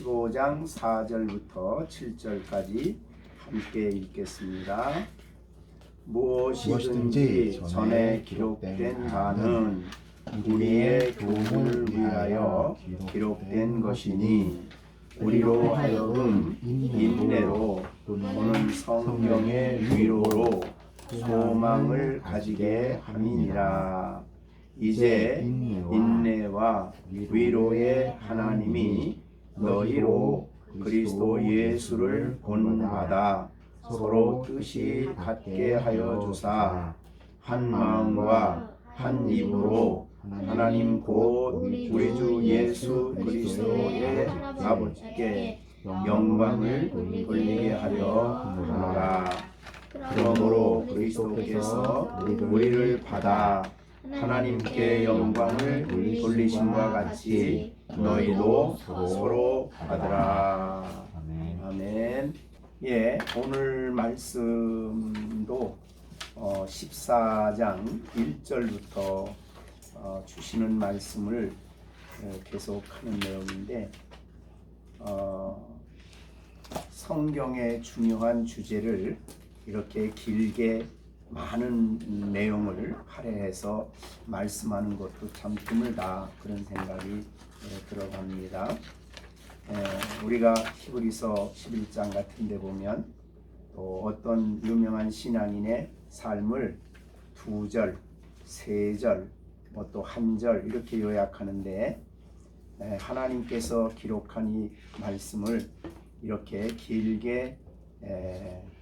15장 4절부터 7절까지 함께 읽겠습니다. 무엇이든지 전에 기록된 바는 우리의 도움을 위하여 기록된 것이니 우리로 하여금 인내로 또는 성경의 위로로 소망을 가지게 함이니라. 이제 인내와 위로의 하나님이 너희로 그리스도 예수를 본받아 서로 뜻이 같게 하여 주사 한 마음과 한 입으로 하나님 곧 우리 주 예수 그리스도의 아버지께 영광을 돌리게 하려 하노라. 그러므로 그리스도께서 우리를 받아 하나님께 영광을 돌리심과 같이 너희도 서로 받으라. 아멘. 예, 오늘 말씀도 14장 1절부터 주시는 말씀을 계속하는 내용인데 성경의 중요한 주제를 이렇게 길게 많은 내용을 할애해서 말씀하는 것도 참 드물다, 그런 생각이 들어갑니다. 우리가 히브리서 11장 같은 데 보면 또 어떤 유명한 신앙인의 삶을 2절, 3절, 뭐 또 1절 이렇게 요약하는데 하나님께서 기록한 이 말씀을 이렇게 길게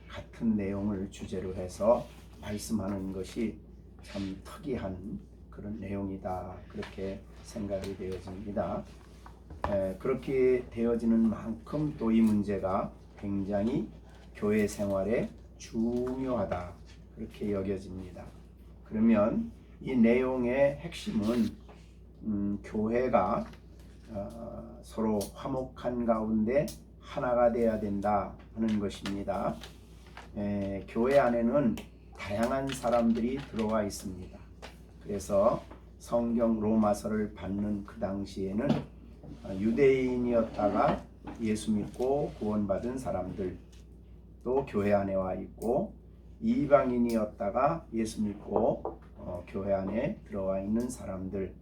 같은 내용을 주제로 해서 말씀하는 것이 참 특이한 그런 내용이다, 그렇게 생각이 되어집니다. 그렇게 되어지는 만큼 또 이 문제가 굉장히 교회 생활에 중요하다, 그렇게 여겨집니다. 그러면 이 내용의 핵심은 교회가 서로 화목한 가운데 하나가 되어야 된다 하는 것입니다. 교회 안에는 다양한 사람들이 들어와 있습니다. 그래서 성경 로마서를 받는 그 당시에는 유대인이었다가 예수 믿고 구원받은 사람들, 또 교회 안에 와 있고, 이방인이었다가 예수 믿고 교회 안에 들어와 있는 사람들,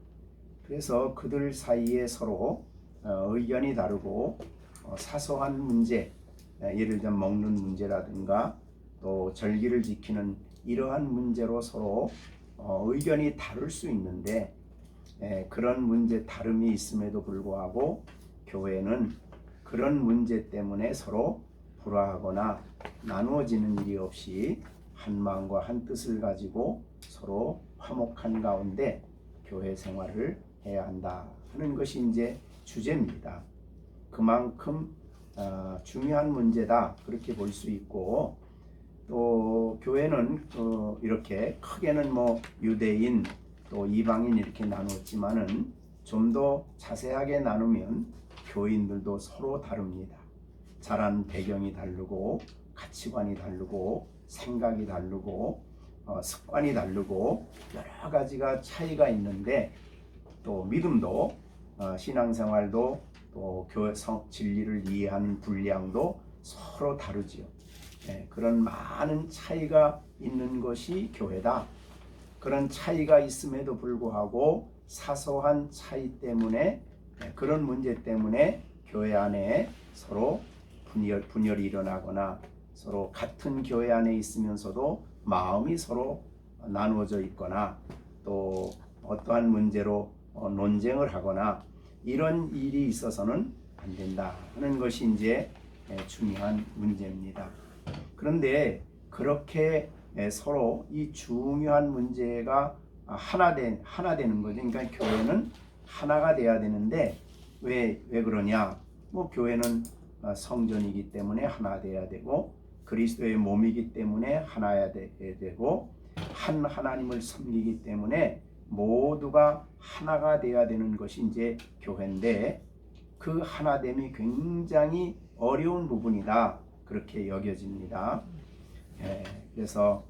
그래서 그들 사이에 서로 의견이 다르고 사소한 문제, 예를 들면 먹는 문제라든가 또 절기를 지키는 이러한 문제로 서로 의견이 다를 수 있는데, 그런 문제 다름이 있음에도 불구하고 교회는 그런 문제 때문에 서로 불화하거나 나누어지는 일이 없이 한 마음과 한 뜻을 가지고 서로 화목한 가운데 교회 생활을 해야 한다 하는 것이 이제 주제입니다. 그만큼 중요한 문제다, 그렇게 볼 수 있고, 또 교회는 이렇게 크게는 뭐 유대인 또 이방인 이렇게 나누었지만은 좀 더 자세하게 나누면 교인들도 서로 다릅니다. 자란 배경이 다르고 가치관이 다르고 생각이 다르고 습관이 다르고 여러 가지가 차이가 있는데, 또 믿음도 신앙생활도 또 교회 진리를 이해하는 분량도 서로 다르지요. 그런 많은 차이가 있는 것이 교회다. 그런 차이가 있음에도 불구하고 사소한 차이 때문에, 그런 문제 때문에 교회 안에 서로 분열이 일어나거나 서로 같은 교회 안에 있으면서도 마음이 서로 나누어져 있거나 또 어떠한 문제로 논쟁을 하거나 이런 일이 있어서는 안 된다 하는 것이 이제 중요한 문제입니다. 그런데 그렇게 서로 이 중요한 문제가 하나 되는 거죠. 그러니까 교회는 하나가 돼야 되는데 왜 그러냐? 뭐 교회는 성전이기 때문에 하나 돼야 되고, 그리스도의 몸이기 때문에 하나야 되고, 한 하나님을 섬기기 때문에 모두가 하나가 돼야 되는 것이 이제 교회인데, 그 하나됨이 굉장히 어려운 부분이다, 그렇게 여겨집니다. 그래서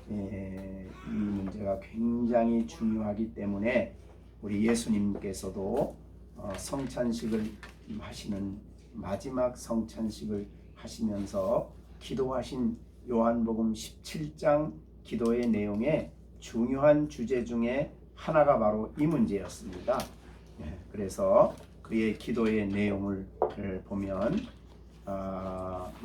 이 문제가 굉장히 중요하기 때문에 우리 예수님께서도 성찬식을 하시는 마지막 성찬식을 하시면서 기도하신 요한복음 17장 기도의 내용에 중요한 주제 중에 하나가 바로 이 문제였습니다. 그래서 그의 기도의 내용을 보면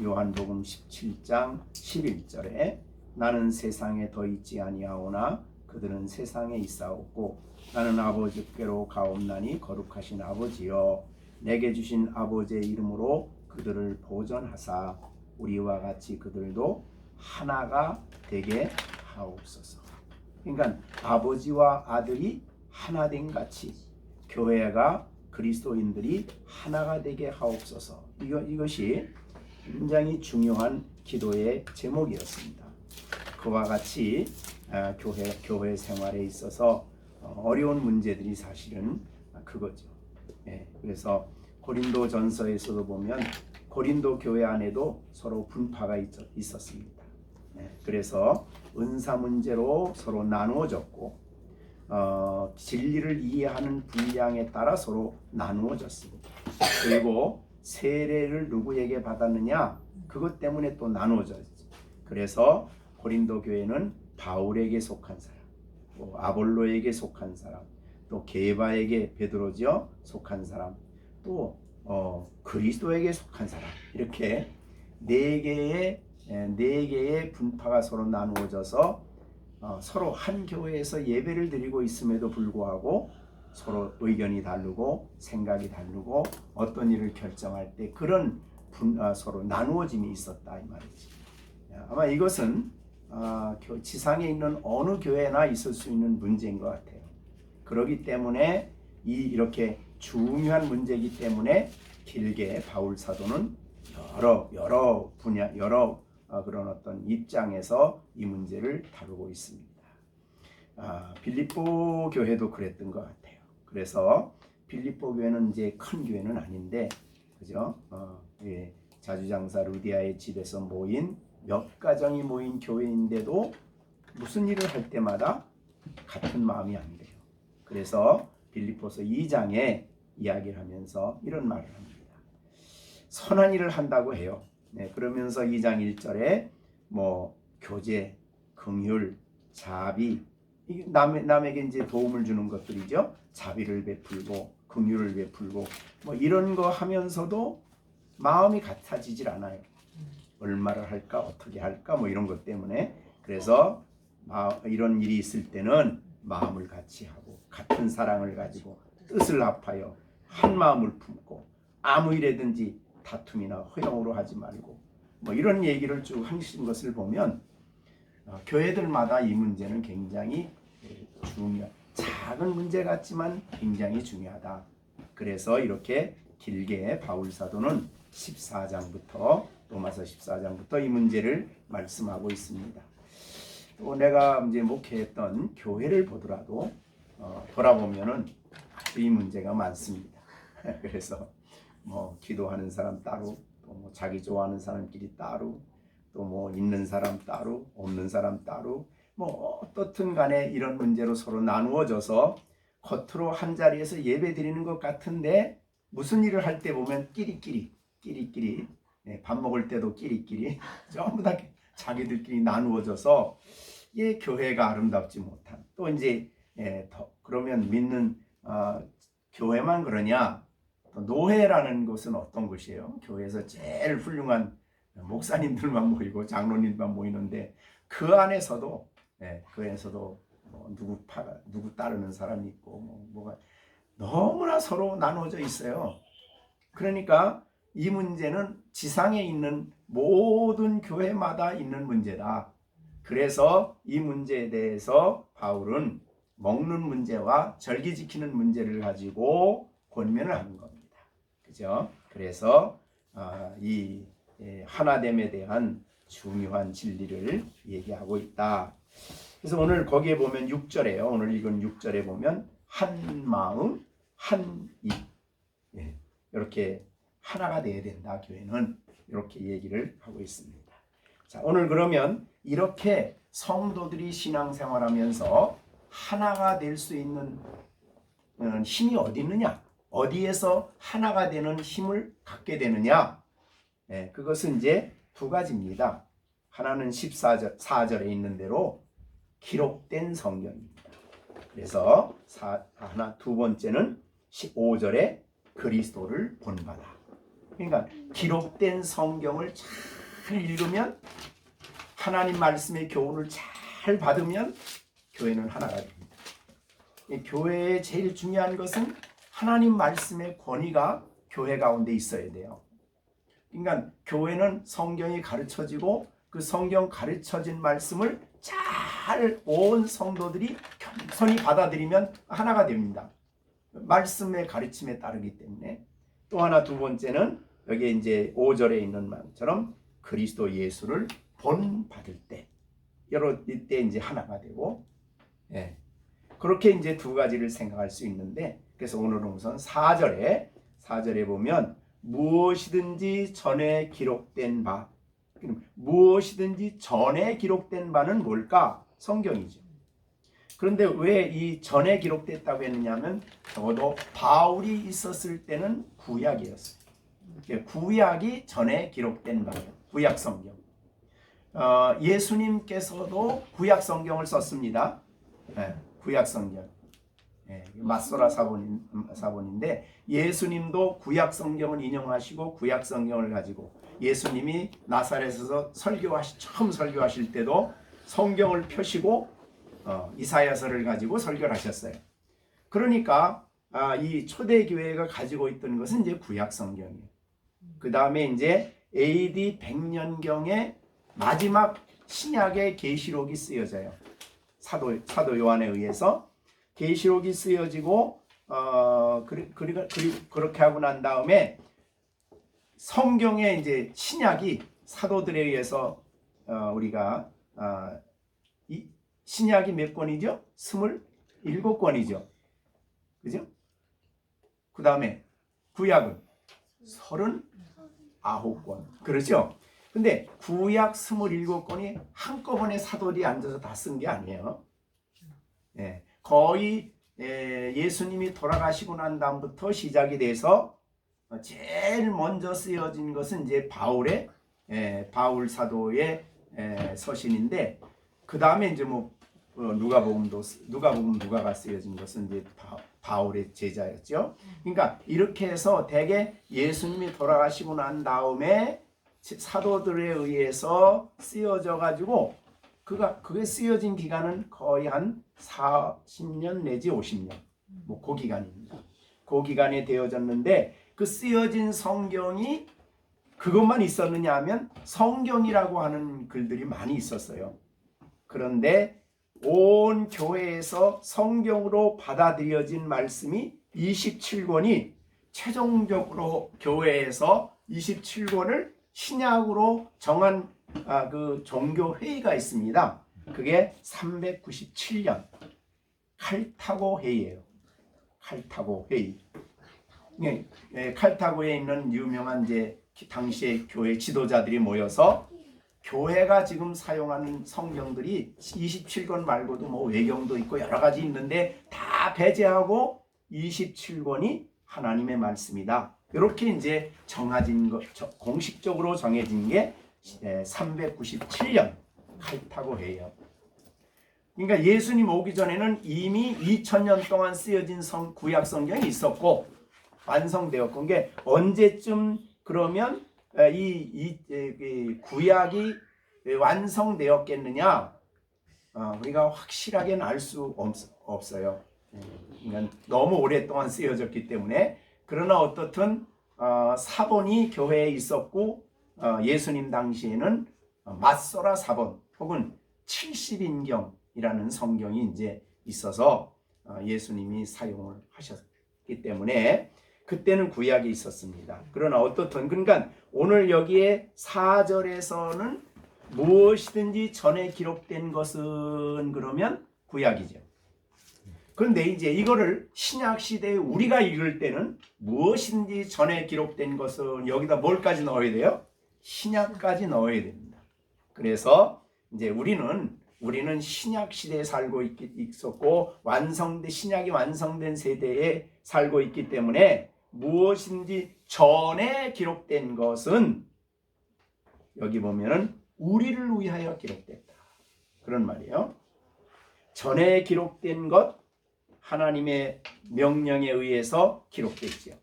요한복음 17장 11절에 나는 세상에 더 있지 아니하오나 그들은 세상에 있사옵고 나는 아버지께로 가옵나니 거룩하신 아버지여 내게 주신 아버지의 이름으로 그들을 보존하사 우리와 같이 그들도 하나가 되게 하옵소서. 그러니까 아버지와 아들이 하나 된 같이 교회가 그리스도인들이 하나가 되게 하옵소서. 이것이 굉장히 중요한 기도의 제목이었습니다. 그와 같이 교회 생활에 있어서 어려운 문제들이 사실은 그거죠. 그래서 고린도 전서에서도 보면 고린도 교회 안에도 서로 분파가 있었습니다. 그래서 은사 문제로 서로 나누어졌고 진리를 이해하는 분량에 따라 서로 나누어졌습니다. 그리고 세례를 누구에게 받았느냐 그것 때문에 또 나누어졌죠. 그래서 고린도 교회는 바울에게 속한 사람, 또 아볼로에게 속한 사람, 또 게바에게 베드로죠 속한 사람, 또 그리스도에게 속한 사람, 이렇게 네 개의 분파가 서로 나누어져서 서로 한 교회에서 예배를 드리고 있음에도 불구하고 서로 의견이 다르고 생각이 다르고 어떤 일을 결정할 때 그런 서로 나누어짐이 있었다 이 말이지. 아마 이것은 지상에 있는 어느 교회나 있을 수 있는 문제인 것 같아요. 그렇기 때문에 이렇게 중요한 문제이기 때문에 길게 바울 사도는 여러 분야 그런 어떤 입장에서 이 문제를 다루고 있습니다. 빌립보 교회도 그랬던 것 같아요. 그래서 빌립보 교회는 이제 큰 교회는 아닌데, 그죠? 자주장사 루디아의 집에서 모인 몇 가정이 모인 교회인데도 무슨 일을 할 때마다 같은 마음이 안 돼요. 그래서 빌립보서 2장에 이야기를 하면서 이런 말을 합니다. 선한 일을 한다고 해요. 그러면서 2장 1절에 교제, 긍휼, 자비, 남에게 이제 도움을 주는 것들이죠. 자비를 베풀고 긍휼을 베풀고 이런 거 하면서도 마음이 같아지질 않아요. 얼마를 할까 어떻게 할까 이런 것 때문에. 그래서 이런 일이 있을 때는 마음을 같이 하고 같은 사랑을 가지고 뜻을 합하여 한 마음을 품고 아무 일에든지 다툼이나 허용으로 하지 말고 이런 얘기를 쭉 하신 것을 보면 교회들마다 이 문제는 굉장히 작은 문제 같지만 굉장히 중요하다. 그래서 이렇게 길게 바울 사도는 14장부터 로마서 14장부터 이 문제를 말씀하고 있습니다. 또 내가 이제 목회했던 교회를 보더라도 돌아보면은 아주 이 문제가 많습니다. 그래서 기도하는 사람 따로, 또 자기 좋아하는 사람끼리 따로, 또 있는 사람 따로, 없는 사람 따로, 어떻든 간에 이런 문제로 서로 나누어져서 겉으로 한 자리에서 예배 드리는 것 같은데 무슨 일을 할 때 보면 끼리끼리 밥 먹을 때도 끼리끼리 전부 다 자기들끼리 나누어져서 교회가 아름답지 못한, 또 이제 그러면 믿는 교회만 그러냐? 노회라는 것은 어떤 것이에요? 교회에서 제일 훌륭한 목사님들만 모이고 장로님만 모이는데 그 안에서도 누구 따르는 사람이 있고 뭐가 너무나 서로 나눠져 있어요. 그러니까 이 문제는 지상에 있는 모든 교회마다 있는 문제다. 그래서 이 문제에 대해서 바울은 먹는 문제와 절기 지키는 문제를 가지고 권면을 하는 겁니다. 그죠? 그래서 이 하나됨에 대한 중요한 진리를 얘기하고 있다. 그래서 오늘 거기에 보면 6절에요. 오늘 읽은 6절에 보면 한 마음, 한 입. 이렇게 하나가 돼야 된다. 교회는 이렇게 얘기를 하고 있습니다. 자, 오늘 그러면 이렇게 성도들이 신앙생활하면서 하나가 될 수 있는 힘이 어디 있느냐? 어디에서 하나가 되는 힘을 갖게 되느냐? 그것은 이제 두 가지입니다. 하나는 14절에 있는 대로 기록된 성경입니다. 그래서 두 번째는 15절에 그리스도를 본받아. 그러니까 기록된 성경을 잘 읽으면, 하나님 말씀의 교훈을 잘 받으면 교회는 하나가 됩니다. 교회의 제일 중요한 것은 하나님 말씀의 권위가 교회 가운데 있어야 돼요. 그러니까 교회는 성경이 가르쳐지고 그 성경 가르쳐진 말씀을 잘 온 성도들이 겸손히 받아들이면 하나가 됩니다. 말씀의 가르침에 따르기 때문에. 또 하나, 두 번째는 여기에 이제 5절에 있는 말처럼 그리스도 예수를 본받을 때, 이때 이제 하나가 되고, 그렇게 이제 두 가지를 생각할 수 있는데, 그래서 오늘은 우선 4절에 보면 무엇이든지 전에 기록된 바, 무엇이든지 전에 기록된 바는 뭘까? 성경이죠. 그런데 왜 이 전에 기록됐다고 했느냐면, 적어도 바울이 있었을 때는 구약이었어요. 구약이 전에 기록된 바예요. 구약 성경. 예수님께서도 구약 성경을 썼습니다. 구약 성경. 마소라 사본인데, 예수님도 구약 성경을 인용하시고 구약 성경을 가지고, 예수님이 나사렛에서 처음 설교하실 때도 성경을 펴시고 이사야서를 가지고 설교를 하셨어요. 그러니까 이 초대교회가 가지고 있던 것은 이제 구약 성경이에요. 그 다음에 이제 AD 100년경에 마지막 신약의 계시록이 쓰여져요. 사도 요한에 의해서 계시록이 쓰여지고, 그렇게 하고 난 다음에 성경의 이제 신약이 사도들에 의해서 우리가 이 신약이 몇 권이죠? 27권이죠. 그죠? 그 다음에 구약은 39권. 그렇죠? 근데 구약 27권이 한꺼번에 사도들이 앉아서 다 쓴 게 아니에요. 거의 예수님이 돌아가시고 난 다음부터 시작이 돼서 제일 먼저 쓰여진 것은 이제 바울 사도의 서신인데, 그 다음에 이제 누가가 쓰여진 것은 이제 바울의 제자였죠. 그러니까 이렇게 해서 대개 예수님이 돌아가시고 난 다음에 사도들에 의해서 쓰여져 가지고, 그게 쓰여진 기간은 거의 한 40년 내지 50년, 그 기간입니다. 그 기간에 되어졌는데, 그 쓰여진 성경이 그것만 있었느냐 하면 성경이라고 하는 글들이 많이 있었어요. 그런데 온 교회에서 성경으로 받아들여진 말씀이 27권이 최종적으로 교회에서 27권을 신약으로 정한 그 종교 회의가 있습니다. 그게 397년 칼타고 회의예요. 칼타고 회의. 칼타고에 있는 유명한 이제 당시의 교회 지도자들이 모여서, 교회가 지금 사용하는 성경들이 27권 말고도 외경도 있고 여러 가지 있는데 다 배제하고 27권이 하나님의 말씀이다. 이렇게 이제 공식적으로 정해진 게 397년 칼타고 회의예요. 그러니까 예수님 오기 전에는 이미 2000년 동안 쓰여진 구약 성경이 있었고 완성되었고, 이게 언제쯤 그러면 이 구약이 완성되었겠느냐? 우리가 확실하게는 알 수 없어요. 그러니까 너무 오랫동안 쓰여졌기 때문에. 그러나 어떻든 사본이 교회에 있었고, 예수님 당시에는 마소라 사본 혹은 70인경이라는 성경이 이제 있어서 예수님이 사용을 하셨기 때문에 그때는 구약이 있었습니다. 그러나 어떻든, 그러니까 오늘 여기에 4절에서는 무엇이든지 전에 기록된 것은 그러면 구약이죠. 그런데 이제 이거를 신약 시대에 우리가 읽을 때는 무엇이든지 전에 기록된 것은 여기다 뭘까지 넣어야 돼요? 신약까지 넣어야 됩니다. 그래서 이제 우리는 우리는 신약 시대에 살고 있었고 신약이 완성된 세대에 살고 있기 때문에 무엇인지 전에 기록된 것은 여기 보면은 우리를 위하여 기록됐다. 그런 말이에요. 전에 기록된 것 하나님의 명령에 의해서 기록됐지요.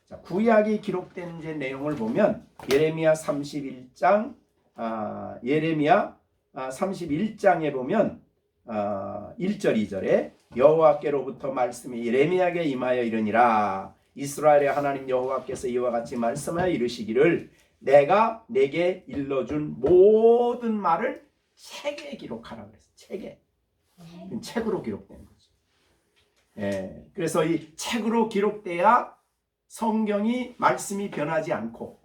자, 구약이 기록된 이제 내용을 보면 예레미야 31장 예레미야 31장에 보면 1절 2절에 여호와께로부터 말씀이 예레미야에게 임하여 이르니라. 이스라엘의 하나님 여호와께서 이와 같이 말씀하여 이르시기를 내가 내게 일러준 모든 말을 책에 기록하라 그랬어요. 책으로 기록된 거죠. 예, 그래서 이 책으로 기록돼야 성경이 말씀이 변하지 않고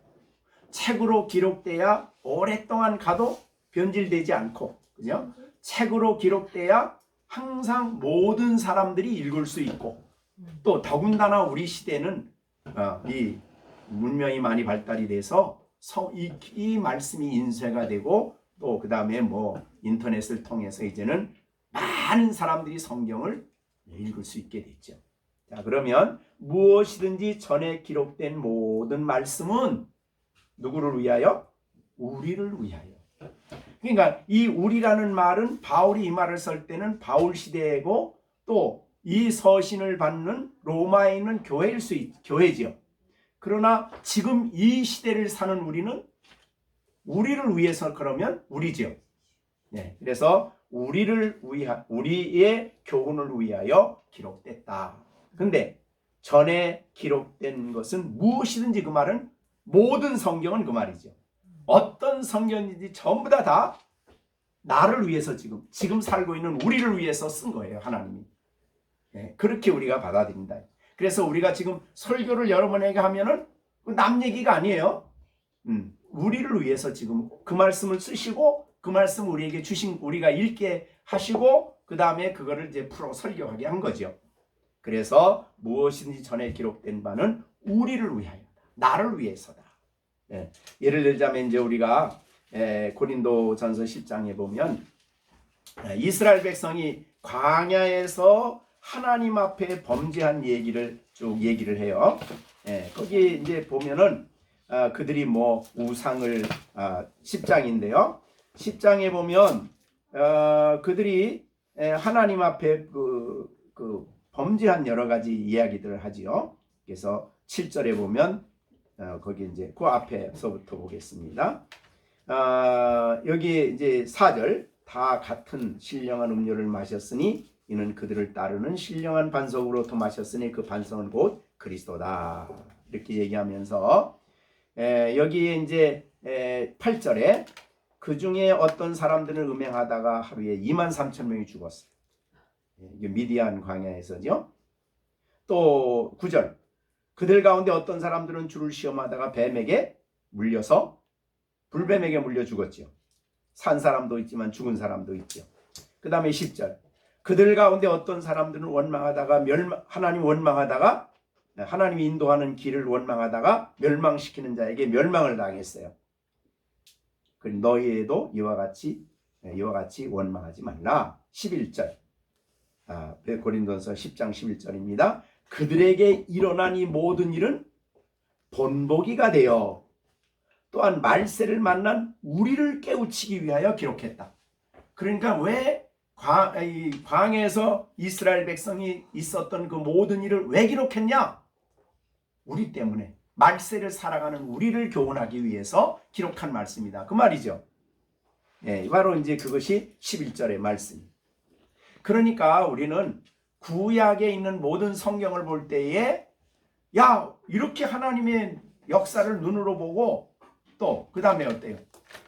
책으로 기록돼야 오랫동안 가도 변질되지 않고, 그죠? 책으로 기록돼야 항상 모든 사람들이 읽을 수 있고, 또 더군다나 우리 시대는 이 문명이 많이 발달이 돼서 이 말씀이 인쇄가 되고 또 그 다음에 뭐 인터넷을 통해서 이제는 많은 사람들이 성경을 읽을 수 있게 됐죠. 자, 그러면 무엇이든지 전에 기록된 모든 말씀은 누구를 위하여? 우리를 위하여. 그러니까 이 우리라는 말은 바울이 이 말을 쓸 때는 바울 시대이고 또 이 서신을 받는 로마에 있는 교회지요. 그러나 지금 이 시대를 사는 우리는 우리를 위해서 그러면 우리지요. 네, 그래서 우리의 교훈을 위하여 기록됐다. 근데 전에 기록된 것은 무엇이든지 그 말은 모든 성경은 그 말이죠. 어떤 성경인지 전부 다 나를 위해서 지금 살고 있는 우리를 위해서 쓴 거예요. 하나님이. 네, 그렇게 우리가 받아들인다. 그래서 우리가 지금 설교를 여러분에게 하면은 남 얘기가 아니에요. 우리를 위해서 지금 그 말씀을 쓰시고 그 말씀 우리에게 주신 우리가 읽게 하시고 그 다음에 그거를 이제 풀어 설교하게 한 거죠. 그래서 무엇인지 전에 기록된 바는 우리를 위하여다. 나를 위해서다. 예, 예를 들자면 이제 우리가 고린도전서 10장에 보면 이스라엘 백성이 광야에서 하나님 앞에 범죄한 얘기를 쭉 얘기를 해요. 거기 이제 보면은 그들이 뭐 우상을 10장인데요. 10장에 보면 그들이 하나님 앞에 그 범죄한 여러 가지 이야기들을 하지요. 그래서 7절에 보면 거기 이제 그 앞에서부터 보겠습니다. 여기 이제 4절 다 같은 신령한 음료를 마셨으니 이는 그들을 따르는 신령한 반석으로부터 마셨으니 그 반석은 곧 그리스도다. 이렇게 얘기하면서 여기에 이제 8절에 그 중에 어떤 사람들은 음행하다가 하루에 23,000명이 죽었어요. 이게 미디안 광야에서죠. 또 9절 그들 가운데 어떤 사람들은 주를 시험하다가 뱀에게 물려서 불뱀에게 물려 죽었죠. 산 사람도 있지만 죽은 사람도 있죠. 그 다음에 10절 그들 가운데 어떤 사람들은 하나님이 인도하는 길을 원망하다가 멸망시키는 자에게 멸망을 당했어요. 너희에도 이와 같이 원망하지 말라. 11절 고린도전서 10장 11절입니다. 그들에게 일어난 이 모든 일은 본보기가 되어 또한 말세를 만난 우리를 깨우치기 위하여 기록했다. 그러니까 왜 광야에서 이스라엘 백성이 있었던 그 모든 일을 왜 기록했냐? 우리 때문에 말세를 살아가는 우리를 교훈하기 위해서 기록한 말씀이다. 그 말이죠. 바로 이제 그것이 11절의 말씀. 그러니까 우리는 구약에 있는 모든 성경을 볼 때에 이렇게 하나님의 역사를 눈으로 보고 또 그 다음에 어때요?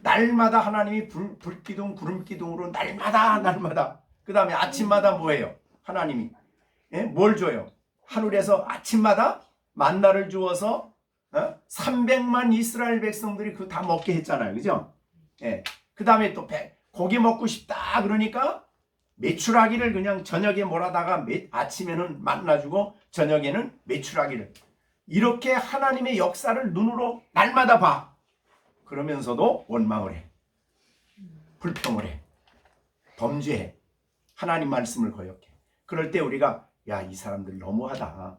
날마다 하나님이 불기둥 구름기둥으로 날마다 그 다음에 아침마다 뭐예요? 하나님이 뭘 줘요? 하늘에서 아침마다 만나를 주어서 300만 이스라엘 백성들이 그거 다 먹게 했잖아요. 그죠? 그 다음에 또 고기 먹고 싶다 그러니까 메추라기를 그냥 저녁에 몰아다가 아침에는 만나 주고 저녁에는 메추라기를 이렇게 하나님의 역사를 눈으로 날마다 봐. 그러면서도 원망을 해. 불평을 해. 범죄해. 하나님 말씀을 거역해. 그럴 때 우리가 야, 이 사람들 너무하다.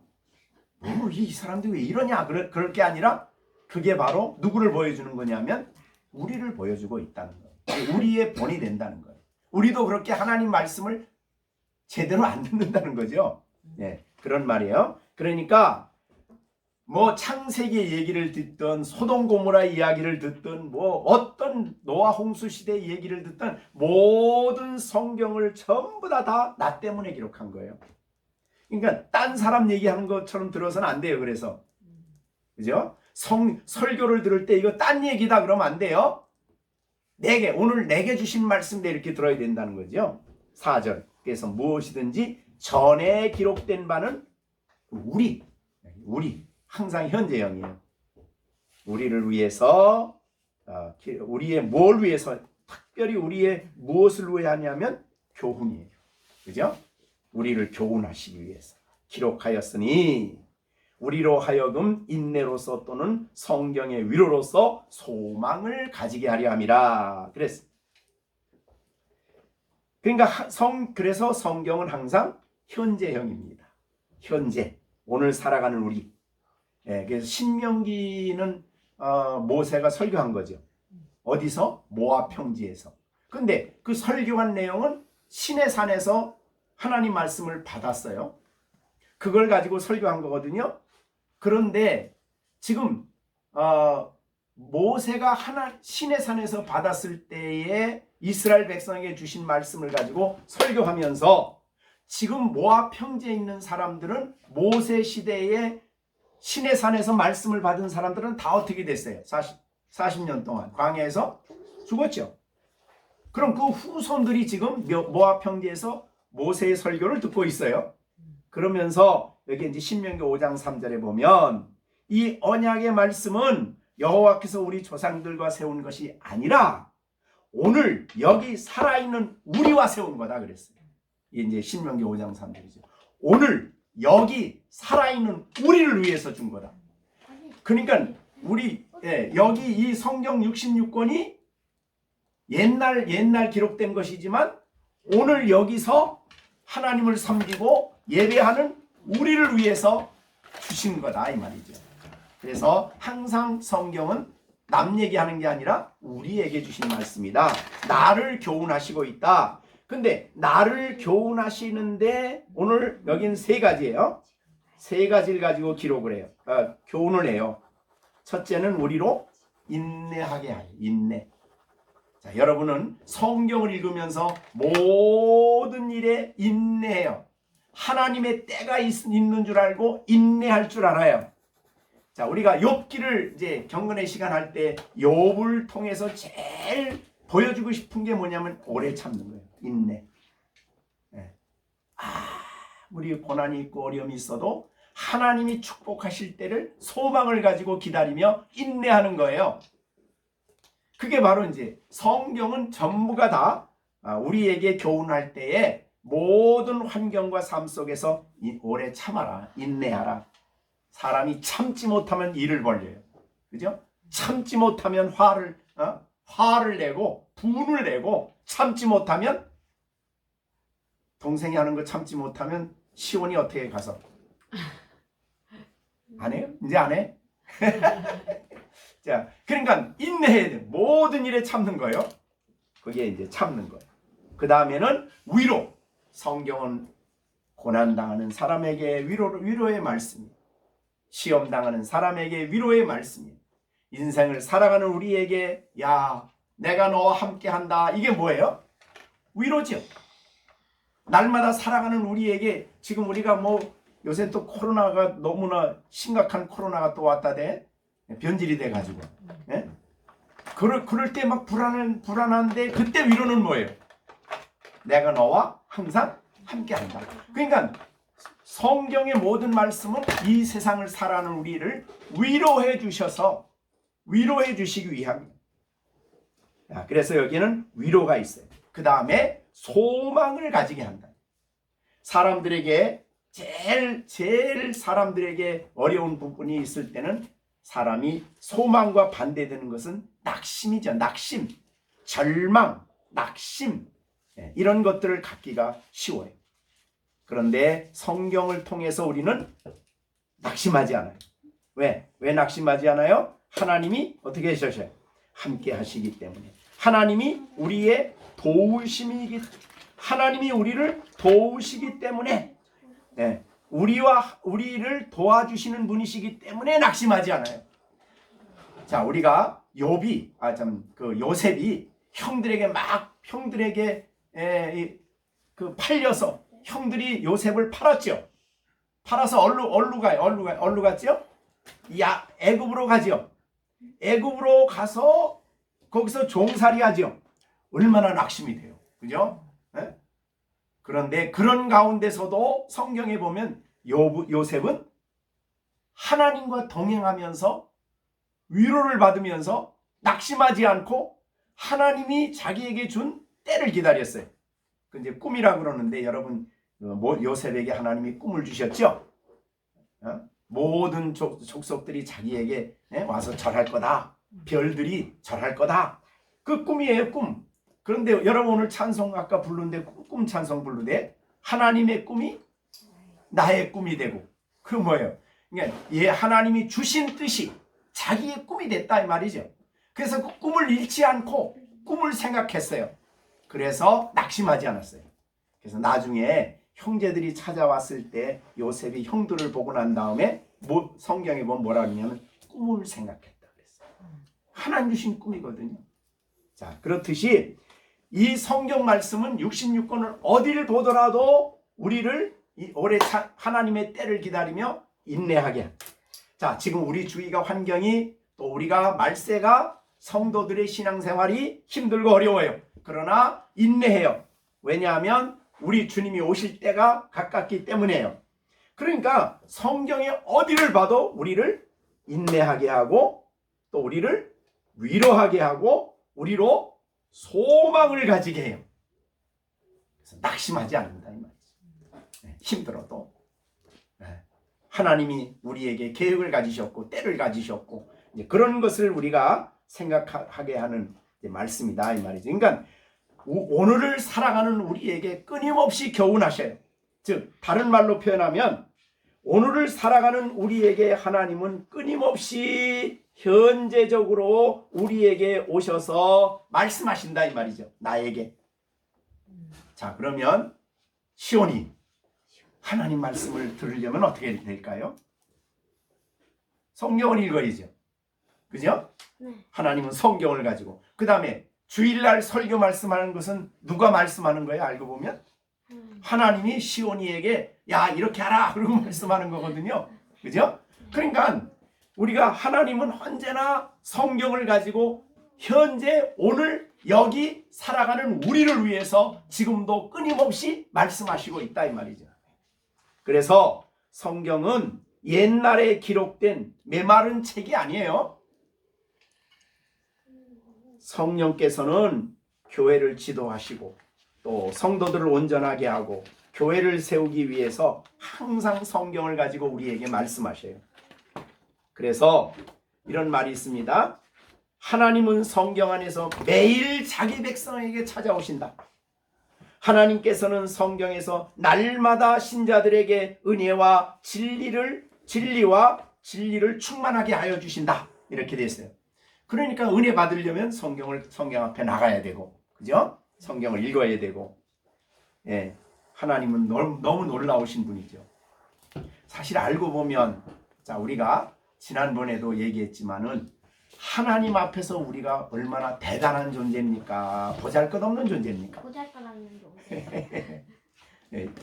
이 사람들 왜 이러냐? 그럴 게 아니라 그게 바로 누구를 보여주는 거냐면 우리를 보여주고 있다는 거예요. 우리의 본이 된다는 거예요. 우리도 그렇게 하나님 말씀을 제대로 안 듣는다는 거죠. 예, 그런 말이에요. 그러니까 뭐 창세기 얘기를 듣든 소돔 고모라 이야기를 듣든 뭐 어떤 노아 홍수 시대 얘기를 듣든 모든 성경을 전부 다 나 때문에 기록한 거예요. 그러니까 딴 사람 얘기하는 것처럼 들어서는 안 돼요. 그래서 그죠? 설교를 들을 때 이거 딴 얘기다 그러면 안 돼요. 오늘 내게 주신 말씀대 이렇게 들어야 된다는 거죠. 4절. 그래서 무엇이든지 전에 기록된 바는 우리 항상 현재형이에요. 우리를 위해서 우리의 뭘 위해서, 특별히 우리의 무엇을 위해 하냐면 교훈이에요. 그죠? 우리를 교훈하시기 위해서 기록하였으니 우리로 하여금 인내로서 또는 성경의 위로로서 소망을 가지게 하려 함이라 그랬어. 그러니까 그래서 성경은 항상 현재형입니다. 현재, 오늘 살아가는 우리. 예, 그래서 신명기는 모세가 설교한 거죠. 어디서? 모압 평지에서. 근데 그 설교한 내용은 시내산에서 하나님 말씀을 받았어요. 그걸 가지고 설교한 거거든요. 그런데 지금 모세가 시내산에서 받았을 때에 이스라엘 백성에게 주신 말씀을 가지고 설교하면서 지금 모압 평지에 있는 사람들은 모세 시대에 시내산에서 말씀을 받은 사람들은 다 어떻게 됐어요? 40년 동안 광야에서 죽었죠. 그럼 그 후손들이 지금 모압 평지에서 모세의 설교를 듣고 있어요. 그러면서 여기 이제 신명기 5장 3절에 보면 이 언약의 말씀은 여호와께서 우리 조상들과 세운 것이 아니라 오늘 여기 살아있는 우리와 세운 거다 그랬어요. 이게 이제 신명기 5장 3절이죠. 오늘 여기 살아있는 우리를 위해서 준 거다. 그러니까 여기 이 성경 66권이 옛날 기록된 것이지만 오늘 여기서 하나님을 섬기고 예배하는 우리를 위해서 주신 거다 이 말이죠. 그래서 항상 성경은 남 얘기하는 게 아니라 우리에게 주신 말씀이다. 나를 교훈하시고 있다. 근데 나를 교훈하시는데 오늘 여긴 3가지예요. 3가지를 가지고 기록을 해요. 교훈을 해요. 첫째는 우리로 인내하게 하여. 인내. 자, 여러분은 성경을 읽으면서 모든 일에 인내해요. 하나님의 때가 있는 줄 알고 인내할 줄 알아요. 자, 우리가 욥기를 이제 경건의 시간 할 때 욥을 통해서 제일 보여주고 싶은 게 뭐냐면 오래 참는 거예요. 인내. 아무리 고난이 있고 어려움이 있어도 하나님이 축복하실 때를 소망을 가지고 기다리며 인내하는 거예요. 그게 바로 이제 성경은 전부가 다 우리에게 교훈할 때에 모든 환경과 삶 속에서 오래 참아라, 인내하라. 사람이 참지 못하면 일을 벌려요. 그죠? 참지 못하면 화를 내고 분을 내고 참지 못하면 동생이 하는 거 참지 못하면 시온이 어떻게 가서 안 해요? 이제 안 해? 자, 그러니까 인내해야 돼. 모든 일에 참는 거예요. 그게 이제 참는 거예요. 그 다음에는 위로. 성경은 고난당하는 사람에게 위로의 말씀이에요. 시험당하는 사람에게 위로의 말씀이에요. 인생을 살아가는 우리에게 야, 내가 너와 함께한다. 이게 뭐예요? 위로죠. 날마다 살아가는 우리에게 지금 우리가 요새 또 코로나가 너무나 심각한 코로나가 또 왔다대. 변질이 돼가지고. 예? 그럴 때 막 불안한데 그때 위로는 뭐예요? 내가 너와 항상 함께한다. 그러니까 성경의 모든 말씀은 이 세상을 살아가는 우리를 위로해 주셔서 위로해 주시기 위함이에요. 그래서 여기는 위로가 있어요. 그 다음에 소망을 가지게 한다. 사람들에게 제일 사람들에게 어려운 부분이 있을 때는 사람이 소망과 반대되는 것은 낙심이죠. 낙심, 절망, 낙심. 이런 것들을 갖기가 쉬워요. 그런데 성경을 통해서 우리는 낙심하지 않아요. 왜 낙심하지 않아요? 하나님이 어떻게 하셔요? 함께 하시기 때문에. 하나님이 우리의 도우심이기, 하나님이 우리를 도우시기 때문에, 우리를 도와주시는 분이시기 때문에 낙심하지 않아요. 자, 우리가 요셉이 형들에게 팔려서 형들이 요셉을 팔았죠. 팔아서 얼루 갔죠? 애굽으로 가죠. 애굽으로 가서 거기서 종살이 하죠. 얼마나 낙심이 돼요. 그죠? 그런데 그런 가운데서도 성경에 보면 요셉은 하나님과 동행하면서 위로를 받으면서 낙심하지 않고 하나님이 자기에게 준 때를 기다렸어요. 이제 꿈이라고 그러는데 여러분, 요셉에게 하나님이 꿈을 주셨죠? 모든 족속들이 자기에게 와서 절할 거다. 별들이 절할 거다. 그 꿈이에요, 꿈. 그런데 여러분 오늘 찬송 아까 부르는데 꿈 찬송 부르되 하나님의 꿈이 나의 꿈이 되고, 그 뭐예요? 그러니까 하나님이 주신 뜻이 자기의 꿈이 됐다 이 말이죠. 그래서 그 꿈을 잃지 않고 꿈을 생각했어요. 그래서 낙심하지 않았어요. 그래서 나중에 형제들이 찾아왔을 때 요셉이 형들을 보고 난 다음에 성경에 보면 뭐라 하냐면 꿈을 생각했다 그랬어요. 하나님 주신 꿈이거든요. 자, 그렇듯이 이 성경 말씀은 66권을 어디를 보더라도 우리를 오래 하나님의 때를 기다리며 인내하게 합니다. 자, 지금 우리 주위가 환경이 또 우리가 말세가 성도들의 신앙생활이 힘들고 어려워요. 그러나 인내해요. 왜냐하면 우리 주님이 오실 때가 가깝기 때문에요. 그러니까 성경에 어디를 봐도 우리를 인내하게 하고 또 우리를 위로하게 하고 우리로 소망을 가지게 해요. 그래서 낙심하지 않는다 이 말이죠. 힘들어도 하나님이 우리에게 계획을 가지셨고 때를 가지셨고 그런 것을 우리가 생각하게 하는 말씀이다 이 말이죠. 그러니까 오늘을 살아가는 우리에게 끊임없이 교훈하셔요. 즉 다른 말로 표현하면 오늘을 살아가는 우리에게 하나님은 끊임없이 현재적으로 우리에게 오셔서 말씀하신다 이 말이죠. 나에게. 자, 그러면 시온이 하나님 말씀을 들으려면 어떻게 될까요? 성경을 읽어야죠. 그죠? 하나님은 성경을 가지고, 그 다음에 주일날 설교 말씀하는 것은 누가 말씀하는 거예요? 알고 보면 하나님이 시온이에게 야 이렇게 하라 그러고 말씀하는 거거든요. 그죠? 그러니까 우리가 하나님은 언제나 성경을 가지고 현재 오늘 여기 살아가는 우리를 위해서 지금도 끊임없이 말씀하시고 있다 이 말이죠. 그래서 성경은 옛날에 기록된 메마른 책이 아니에요. 성령께서는 교회를 지도하시고 또 성도들을 온전하게 하고 교회를 세우기 위해서 항상 성경을 가지고 우리에게 말씀하셔요. 그래서 이런 말이 있습니다. 하나님은 성경 안에서 매일 자기 백성에게 찾아오신다. 하나님께서는 성경에서 날마다 신자들에게 은혜와 진리와 진리를 충만하게 하여 주신다. 이렇게 되어 있어요. 그러니까 은혜 받으려면 성경 앞에 나가야 되고, 그죠? 성경을 읽어야 되고, 하나님은 너무 놀라우신 분이죠. 사실 알고 보면, 자, 우리가 지난번에도 얘기했지만은 하나님 앞에서 우리가 얼마나 대단한 존재입니까? 보잘것없는 존재입니까? 보잘것없는 존재.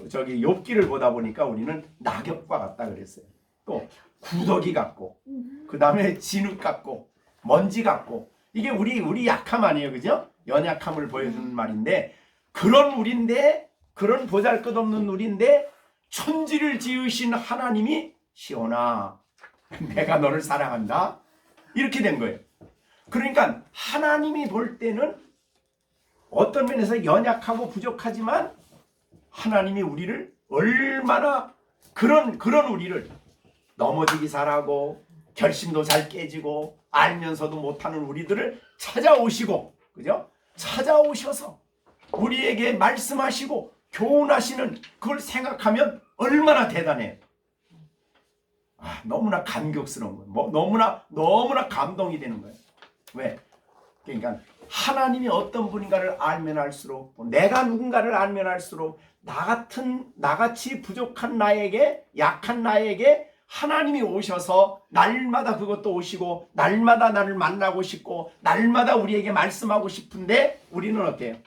저기 욥기를 보다 보니까 우리는 낙엽과 같다 그랬어요. 또 구더기 같고, 그 다음에 진흙 같고, 먼지 같고, 이게 우리 약함 아니에요, 그죠? 연약함을 보여주는 말인데, 그런 우리인데, 그런 보잘것없는 우리인데 천지를 지으신 하나님이 시온아, 내가 너를 사랑한다. 이렇게 된 거예요. 그러니까 하나님이 볼 때는 어떤 면에서 연약하고 부족하지만 하나님이 우리를 얼마나 그런 우리를 넘어지기 잘하고 결심도 잘 깨지고 알면서도 못하는 우리들을 찾아오시고, 그죠? 찾아오셔서 우리에게 말씀하시고 교훈하시는 그걸 생각하면 얼마나 대단해요. 너무나 감격스러운 거예요. 너무나 감동이 되는 거예요. 왜? 그러니까 하나님이 어떤 분인가를 알면 알수록, 내가 누군가를 알면 알수록 나같이 부족한 나에게, 약한 나에게 하나님이 오셔서 날마다 그것도 오시고 날마다 나를 만나고 싶고 날마다 우리에게 말씀하고 싶은데 우리는 어때요?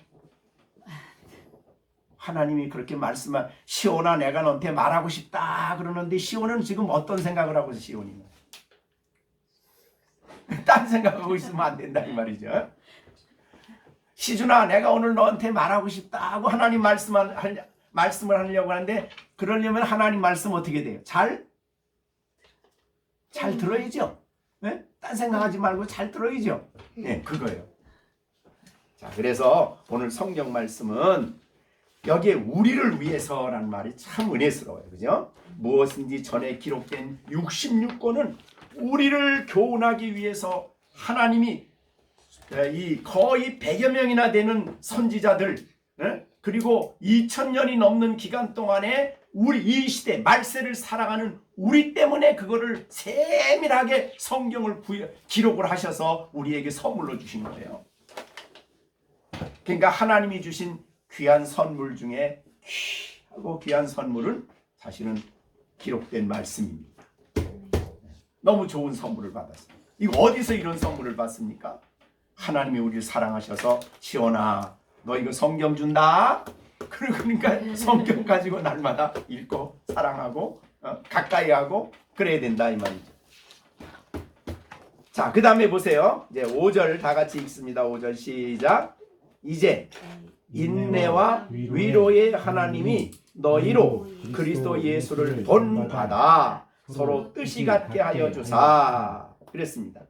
하나님이 그렇게 말씀한 시온아 내가 너한테 말하고 싶다 그러는데 시온은 지금 어떤 생각을 하고 있어? 시온이는 딴 생각하고 있으면 안 된다 이 말이죠. 시준아 내가 오늘 너한테 말하고 싶다 하고 하나님 말씀을 하려고 하는데 그러려면 하나님 말씀 어떻게 돼요? 잘 들어야죠. 네? 딴 생각하지 말고 잘 들어야죠. 네, 그거예요. 자, 그래서 오늘 성경 말씀은 여기에 우리를 위해서라는 말이 참 은혜스러워요. 그죠? 무엇인지 전에 기록된 66권은 우리를 교훈하기 위해서 하나님이 이 거의 100여 명이나 되는 선지자들 그리고 2000년이 넘는 기간 동안에 우리 이 시대 말세를 살아가는 우리 때문에 그거를 세밀하게 성경을 기록을 하셔서 우리에게 선물로 주신 거예요. 그러니까 하나님이 주신 귀한 선물 중에 귀하고 귀한 선물은 사실은 기록된 말씀입니다. 너무 좋은 선물을 받았어요. 이거 어디서 이런 선물을 받습니까? 하나님이 우리를 사랑하셔서 시온아 너 이거 성경 준다. 그러니까 성경 가지고 날마다 읽고 사랑하고 가까이 하고 그래야 된다 이 말이죠. 자, 그 다음에 보세요. 이제 5절 다 같이 읽습니다. 5절 시작. 이제 인내와 위로의 하나님이 너희로 그리스도 예수를 본받아 서로 뜻이 같게 하여 주사. 그랬습니다.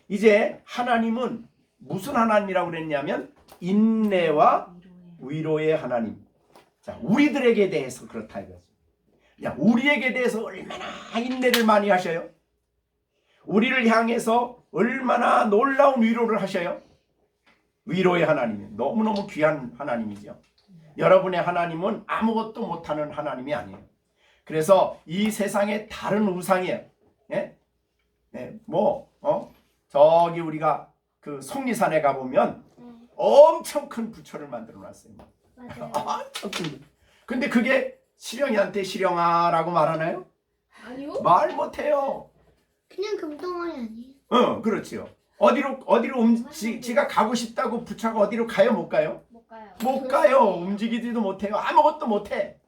이제 하나님은 무슨 하나님이라고 그랬냐면 인내와 위로의 하나님. 자, 우리들에게 대해서 그렇다 이거죠. 야, 우리에게 대해서 얼마나 인내를 많이 하셔요? 우리를 향해서 얼마나 놀라운 위로를 하셔요? 위로의 하나님. 너무너무 귀한 하나님이죠. 여러분의 하나님은 아무것도 못하는 하나님이 아니에요. 그래서 이 세상에 다른 우상이에요. 예? 예, 저기 우리가 그 속리산에 가보면 엄청 큰 부처를 만들어 놨어요. 맞아요. 엄청 큰. 근데 그게 시령이한테 시령아라고 말하나요? 아니요? 말 못해요. 그냥 금덩어리 아니에요? 그렇지요. 어디로 지가 가고 싶다고 부처가 어디로 가요? 못 가요? 못 가요. 못 가요. 움직이지도 못해요. 아무것도 못해.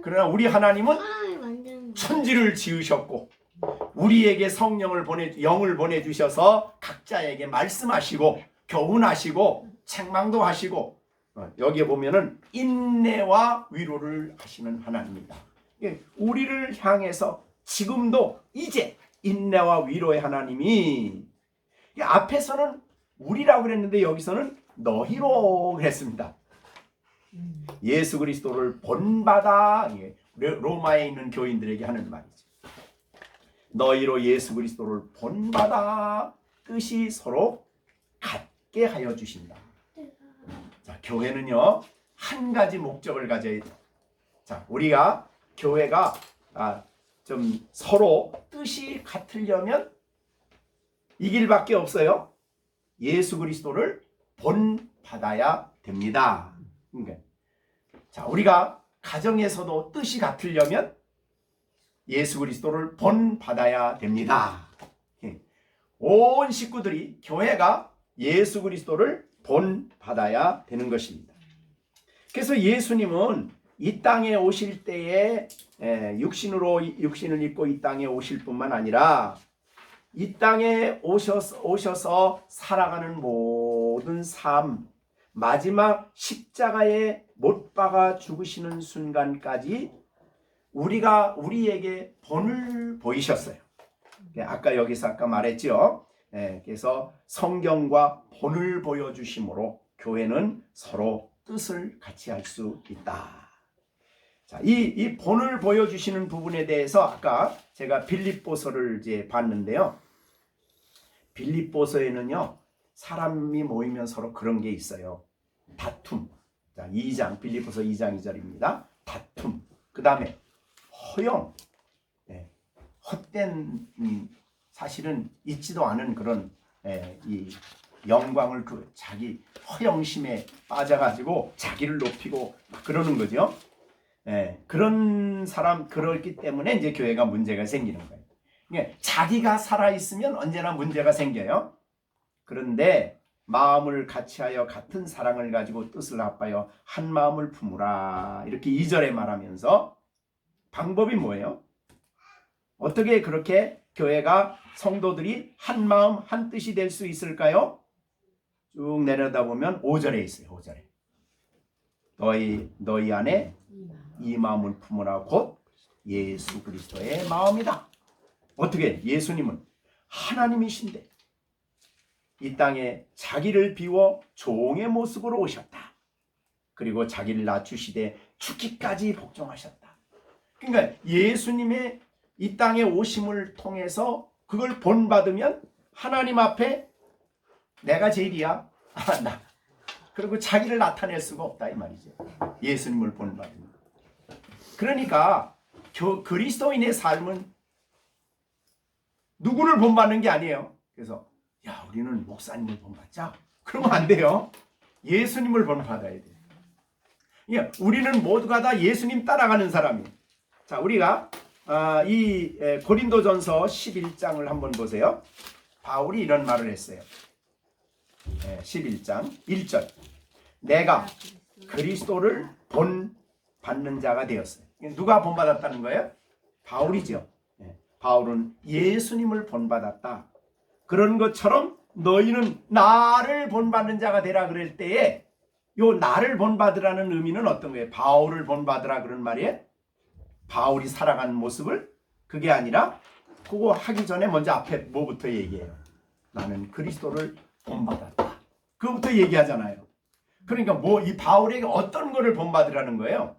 그러나 우리 하나님은 사람이 만드는 거. 천지를 지으셨고 우리에게 영을 보내주셔서 각자에게 말씀하시고 교훈하시고 책망도 하시고 여기에 보면은 인내와 위로를 하시는 하나님입니다. 우리를 향해서 지금도 이제 인내와 위로의 하나님이 앞에서는 우리라고 그랬는데 여기서는 너희로 그랬습니다. 예수 그리스도를 본받아 로마에 있는 교인들에게 하는 말이죠. 너희로 예수 그리스도를 본받아 뜻이 서로 같게 하여 주신다. 자, 교회는요 한 가지 목적을 가져야 돼요. 자, 우리가 교회가 좀 서로 뜻이 같으려면 이 길밖에 없어요. 예수 그리스도를 본받아야 됩니다. 그러니까 자, 우리가 가정에서도 뜻이 같으려면 예수 그리스도를 본받아야 됩니다. 온 식구들이 교회가 예수 그리스도를 본받아야 되는 것입니다. 그래서 예수님은 이 땅에 오실 때에 육신을 입고 이 땅에 오실 뿐만 아니라 이 땅에 오셔서 살아가는 모든 삶, 마지막 십자가에 못 박아 죽으시는 순간까지 우리에게 본을 보이셨어요. 아까 말했죠. 그래서 성경과 본을 보여주심으로 교회는 서로 뜻을 같이 할 수 있다. 자, 이 본을 보여주시는 부분에 대해서 아까 제가 빌립보서를 이제 봤는데요. 빌립보서에는요, 사람이 모이면 서로 그런 게 있어요. 다툼. 자, 2장 빌립보서 2장 2절입니다. 다툼. 그 다음에 허영. 예, 헛된 사실은 있지도 않은 그런 이 영광을 자기 허영심에 빠져가지고 자기를 높이고 막 그러는 거죠. 그런 사람 그렇기 때문에 이제 교회가 문제가 생기는 거예요. 그러니까 자기가 살아 있으면 언제나 문제가 생겨요. 그런데 마음을 같이하여 같은 사랑을 가지고 뜻을 합하여 한 마음을 품으라 이렇게 2절에 말하면서 방법이 뭐예요? 어떻게 그렇게 교회가 성도들이 한 마음 한 뜻이 될 수 있을까요? 쭉 내려다보면 5절에 있어요. 5절에 너희 안에 이 마음을 품으라 곧 예수 그리스도의 마음이다. 어떻게? 예수님은 하나님이신데 이 땅에 자기를 비워 종의 모습으로 오셨다. 그리고 자기를 낮추시되 죽기까지 복종하셨다. 그러니까 예수님의 이 땅에 오심을 통해서 그걸 본받으면 하나님 앞에 내가 제일이야. 나. 그리고 자기를 나타낼 수가 없다 이 말이죠. 예수님을 본받으면. 그러니까 그리스도인의 삶은 누구를 본받는 게 아니에요. 그래서 야 우리는 목사님을 본받자. 그러면 안 돼요. 예수님을 본받아야 돼요. 우리는 모두가 다 예수님 따라가는 사람이에요. 자, 우리가 이 고린도전서 11장을 한번 보세요. 바울이 이런 말을 했어요. 11장 1절 내가 그리스도를 본받는 자가 되었어요. 누가 본받았다는 거예요? 바울이죠. 바울은 예수님을 본받았다. 그런 것처럼 너희는 나를 본받는 자가 되라 그럴 때에 요 나를 본받으라는 의미는 어떤 거예요? 바울을 본받으라 그런 말이에요? 바울이 살아가는 모습을? 그게 아니라 그거 하기 전에 먼저 앞에 뭐부터 얘기해요? 나는 그리스도를 본받았다. 그거부터 얘기하잖아요. 그러니까 이 바울에게 어떤 거를 본받으라는 거예요?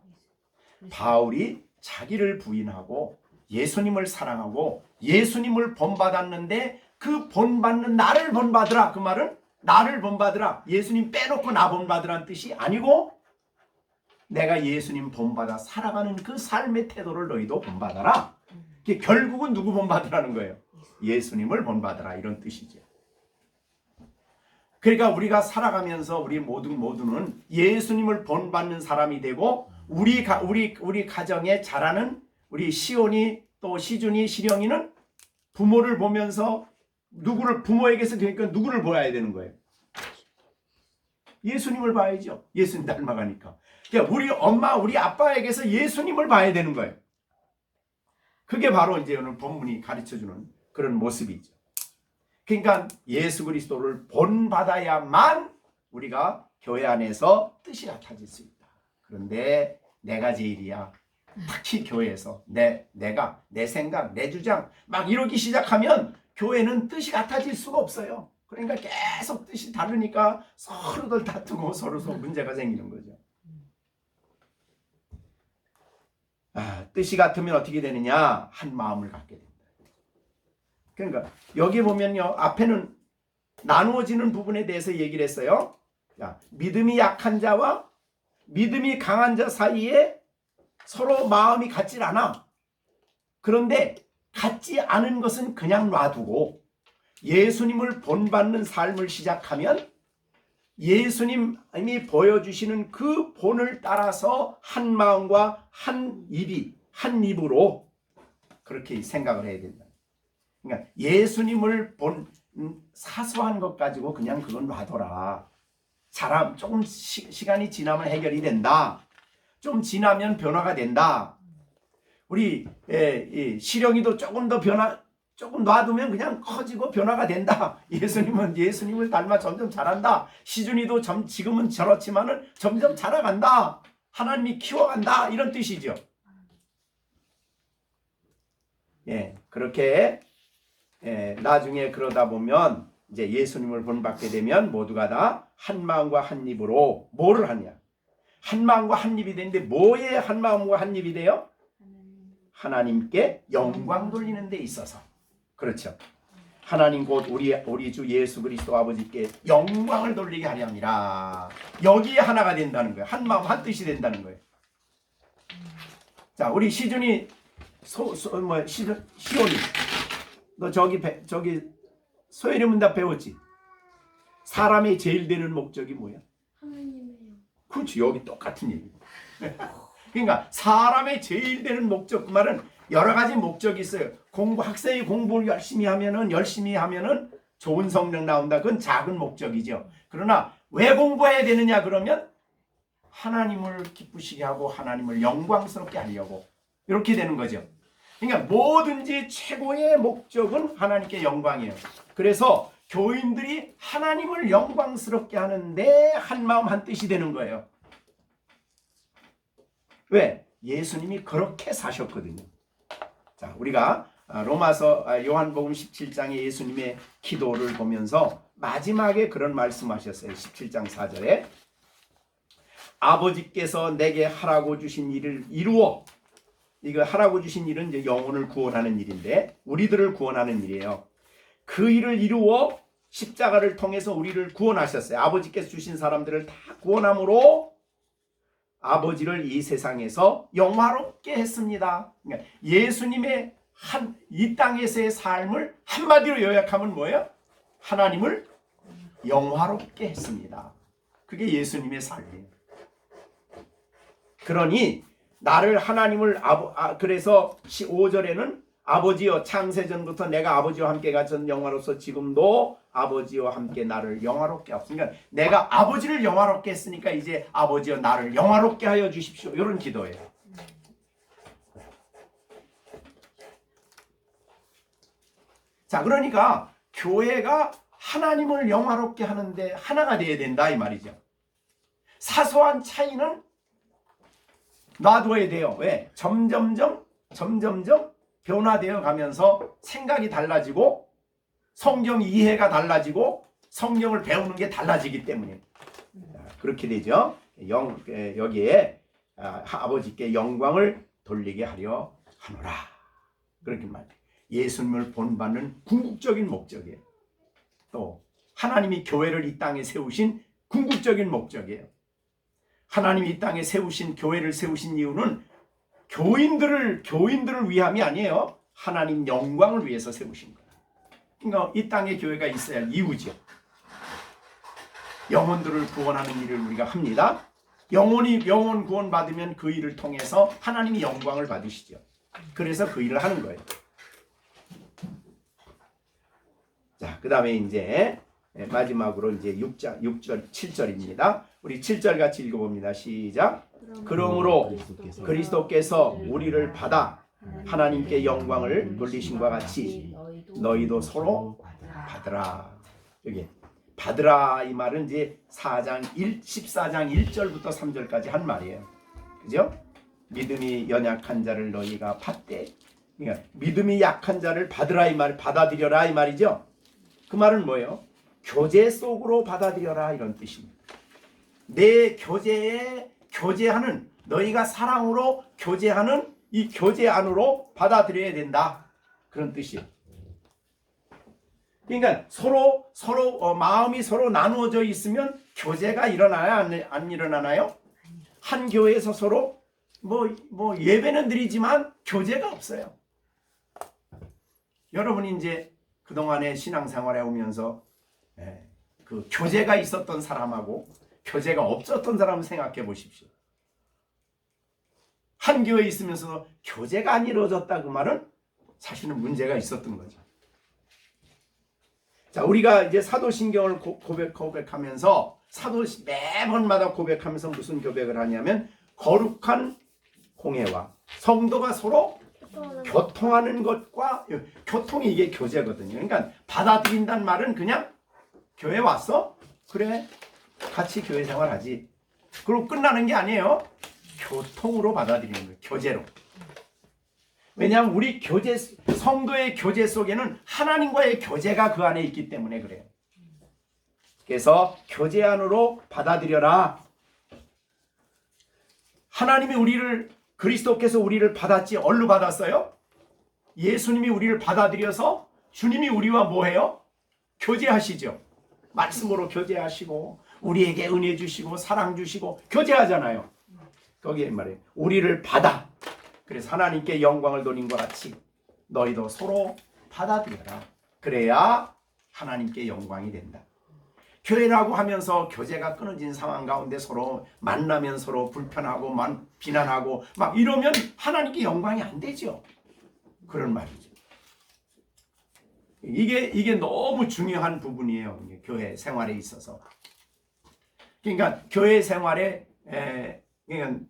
바울이 자기를 부인하고 예수님을 사랑하고 예수님을 본받았는데 그 본받는 나를 본받으라. 그 말은 나를 본받으라. 예수님 빼놓고 나 본받으라는 뜻이 아니고 내가 예수님 본받아 살아가는 그 삶의 태도를 너희도 본받아라. 결국은 누구 본받으라는 거예요? 예수님을 본받아라 이런 뜻이죠. 그러니까 우리가 살아가면서 우리 모두는 예수님을 본받는 사람이 되고 우리 가정에 자라는 우리 시온이 또 시준이 시령이는 부모를 보면서 부모에게서 그러니까 누구를 보아야 되는 거예요? 예수님을 봐야죠. 예수님 닮아가니까. 그러니까 우리 엄마, 우리 아빠에게서 예수님을 봐야 되는 거예요. 그게 바로 이제 오늘 본문이 가르쳐주는 그런 모습이죠. 그러니까 예수 그리스도를 본받아야만 우리가 교회 안에서 뜻이 같아질 수 있다. 그런데 내가 제일이야. 특히 교회에서 내가 내 생각, 내 주장 막 이러기 시작하면 교회는 뜻이 같아질 수가 없어요. 그러니까 계속 뜻이 다르니까 서로들 다투고 서로 문제가 생기는 거죠. 뜻이 같으면 어떻게 되느냐? 한 마음을 갖게 된다. 그러니까 여기 보면요. 앞에는 나누어지는 부분에 대해서 얘기를 했어요. 믿음이 약한 자와 믿음이 강한 자 사이에 서로 마음이 같질 않아. 그런데 같지 않은 것은 그냥 놔두고 예수님을 본받는 삶을 시작하면 예수님이 보여주시는 그 본을 따라서 한 마음과 한 입으로 그렇게 생각을 해야 된다. 그러니까 예수님을 본 사소한 것 가지고 그냥 그건 놔둬라. 조금 시간이 지나면 해결이 된다. 좀 지나면 변화가 된다. 우리 시령이도 조금 놔두면 그냥 커지고 변화가 된다. 예수님을 닮아 점점 자란다. 시준이도 지금은 저렇지만은 점점 자라간다. 하나님이 키워간다. 이런 뜻이죠. 그렇게 나중에 그러다 보면 이제 예수님을 본받게 되면 모두가 다 한 마음과 한 입으로 뭐를 하냐? 한 마음과 한 입이 되는데 뭐에 한 마음과 한 입이 돼요? 하나님께 영광 돌리는 데 있어서. 그렇죠. 하나님 곧 우리 주 예수 그리스도 아버지께 영광을 돌리게 하려 함이라. 여기에 하나가 된다는 거예요. 한 마음 한 뜻이 된다는 거예요. 자, 우리 시온이 너 저기 소혜리 문답 배웠지? 사람의 제일 되는 목적이 뭐야? 하나님이요. 그렇지, 여기 똑같은 얘기. 그러니까 사람의 제일 되는 목적, 그 말은 여러 가지 목적이 있어요. 학생이 공부를 열심히 하면은 좋은 성적 나온다. 그건 작은 목적이죠. 그러나 왜 공부해야 되느냐 그러면 하나님을 기쁘시게 하고 하나님을 영광스럽게 하려고 이렇게 되는 거죠. 그러니까 뭐든지 최고의 목적은 하나님께 영광이에요. 그래서 교인들이 하나님을 영광스럽게 하는데 한마음 한뜻이 되는 거예요. 왜? 예수님이 그렇게 사셨거든요. 자, 우리가 요한복음 17장의 예수님의 기도를 보면서 마지막에 그런 말씀하셨어요. 17장 4절에 아버지께서 내게 하라고 주신 일을 이루어. 이거 하라고 주신 일은 이제 영혼을 구원하는 일인데 우리들을 구원하는 일이에요. 그 일을 이루어 십자가를 통해서 우리를 구원하셨어요. 아버지께서 주신 사람들을 다 구원함으로 아버지를 이 세상에서 영화롭게 했습니다. 그러니까 예수님의 이 땅에서의 삶을 한마디로 요약하면 뭐예요? 하나님을 영화롭게 했습니다. 그게 예수님의 삶이에요. 그러니 나를 하나님을 그래서 5절에는 아버지여 창세전부터 내가 아버지와 함께 갇힌 영화로서 지금도 아버지와 함께 나를 영화롭게 하옵소서. 그러니까 내가 아버지를 영화롭게 했으니까 이제 아버지여 나를 영화롭게 하여 주십시오. 이런 기도예요. 자, 그러니까 교회가 하나님을 영화롭게 하는데 하나가 되어야 된다 이 말이죠. 사소한 차이는 놔둬야 돼요. 왜? 점점점 변화되어 가면서 생각이 달라지고 성경 이해가 달라지고 성경을 배우는 게 달라지기 때문에 그렇게 되죠. 여기에 아버지께 영광을 돌리게 하려 하노라. 그렇게 말해요. 예수님을 본받는 궁극적인 목적이에요. 또 하나님이 교회를 이 땅에 세우신 궁극적인 목적이에요. 하나님이 이 땅에 교회를 세우신 이유는 교인들을 위함이 아니에요. 하나님 영광을 위해서 세우신 거예요. 그러니까 이 땅에 교회가 있어야 할 이유죠. 영혼들을 구원하는 일을 우리가 합니다. 영혼 구원 받으면 그 일을 통해서 하나님이 영광을 받으시죠. 그래서 그 일을 하는 거예요. 자, 그 다음에 이제 마지막으로 이제 6절, 7절입니다. 우리 7절 같이 읽어봅니다. 시작. 그러므로 그리스도께서 우리를 받아 하나님께 영광을 돌리신과 같이 너희도 서로 받으라. 여기 받으라 이 말은 이제 14장 1절부터 3절까지 한 말이에요. 그죠? 믿음이 연약한 자를 너희가 받되, 그러니까 믿음이 약한 자를 받으라 이 말, 받아들여라 이 말이죠. 그 말은 뭐예요? 교제 속으로 받아들여라 이런 뜻입니다. 내 교제하는 너희가 사랑으로 교제하는 이 교제 안으로 받아들여야 된다. 그런 뜻이에요. 그러니까 서로 마음이 서로 나누어져 있으면 교제가 일어나야 안 일어나나요? 한 교회에서 서로 뭐 예배는 드리지만 교제가 없어요. 여러분이 이제 그동안의 신앙생활에 오면서 그 교제가 있었던 사람하고 교제가 없었던 사람을 생각해 보십시오. 한 교회에 있으면서도 교제가 안 이루어졌다 그 말은 사실은 문제가 있었던 거죠. 자, 우리가 이제 사도신경을 고백하면서 매번마다 고백하면서 무슨 고백을 하냐면 거룩한 공회와 성도가 서로 교통하는 것과 교통이 이게 교제거든요. 그러니까 받아들인다는 말은 그냥 교회 왔어? 그래 같이 교회 생활하지. 그리고 끝나는 게 아니에요. 교통으로 받아들이는 거예요. 교제로. 왜냐하면 우리 성도의 교제 속에는 하나님과의 교제가 그 안에 있기 때문에 그래요. 그래서 교제 안으로 받아들여라. 하나님이 그리스도께서 우리를 받았지. 얼로 받았어요? 예수님이 우리를 받아들여서 주님이 우리와 뭐해요? 교제하시죠. 말씀으로 교제하시고 우리에게 은혜 주시고 사랑 주시고 교제하잖아요. 거기에 말이에요. 우리를 받아. 그래서 하나님께 영광을 돌린 것 같이 너희도 서로 받아들여라. 그래야 하나님께 영광이 된다. 교회라고 하면서 교제가 끊어진 상황 가운데 서로 만나면 서로 불편하고 비난하고 막 이러면 하나님께 영광이 안 되죠. 그런 말이죠. 이게 너무 중요한 부분이에요. 교회 생활에 있어서. 그러니까 교회 생활에 그러니까